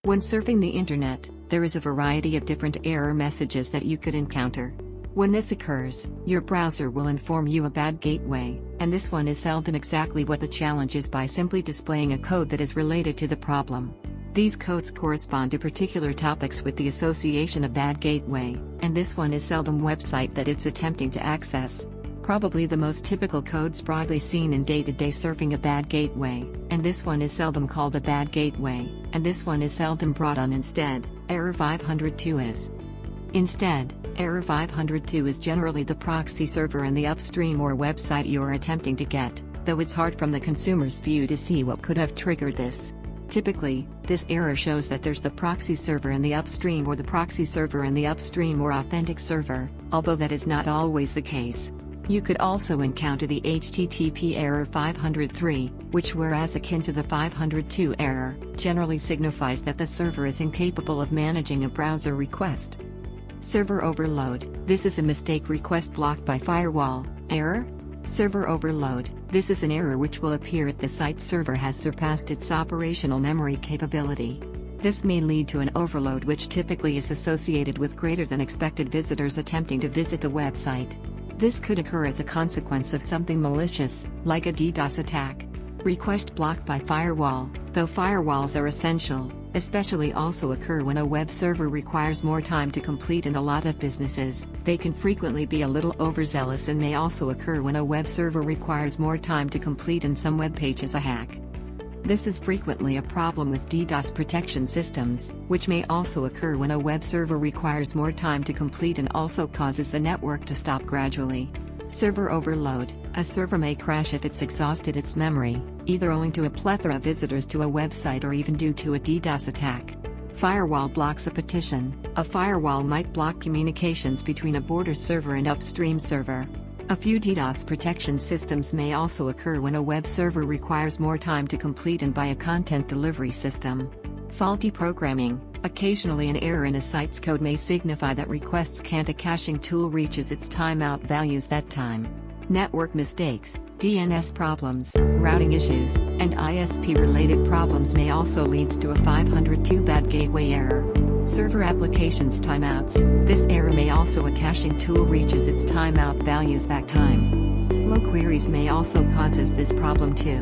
When surfing the internet, there is a variety of different error messages that you could encounter. When this occurs, your browser will inform you a bad gateway, and this one is seldom exactly what the challenge is by simply displaying a code that is related to the problem. These codes correspond to particular topics with the association of bad gateway, and this one is seldom website that it's attempting to access. Probably the most typical codes broadly seen in day-to-day surfing a bad gateway, and this one is seldom called a bad gateway, and this one is seldom brought on instead. Error 502 is. Instead, Error 502 is generally the proxy server in the upstream or website you are attempting to get, though it's hard from the consumer's view to see what could have triggered this. Typically, this error shows that there's the proxy server in the upstream or the proxy server in the upstream or authentic server, although that is not always the case. You could also encounter the HTTP error 503, which, whereas akin to the 502 error, generally signifies that the server is incapable of managing a browser request. Server overload. This is a mistake request blocked by firewall. Error? Server overload. This is an error which will appear if the site server has surpassed its operational memory capability. This may lead to an overload which typically is associated with greater than expected visitors attempting to visit the website. This could occur as a consequence of something malicious, like a DDoS attack. Request blocked by firewall. Though firewalls are essential, especially also occur when a web server requires more time to complete. In a lot of businesses, they can frequently be a little overzealous and may also occur when a web server requires more time to complete and some web page is a hack. This is frequently a problem with DDoS protection systems, which may also occur when a web server requires more time to complete and also causes the network to stop gradually. Server overload. A server may crash if it's exhausted its memory, either owing to a plethora of visitors to a website or even due to a DDoS attack. Firewall blocks a petition. A firewall might block communications between a border server and upstream server. A few DDoS protection systems may also occur when a web server requires more time to complete and by a content delivery system. Faulty programming. Occasionally an error in a site's code may signify that requests can't. A caching tool reaches its timeout values that time. Network mistakes, DNS problems, routing issues, and ISP-related problems may also lead to a 502 bad gateway error. Server applications timeouts. This error may also a caching tool reaches its timeout values that time. Slow queries may also causes this problem too.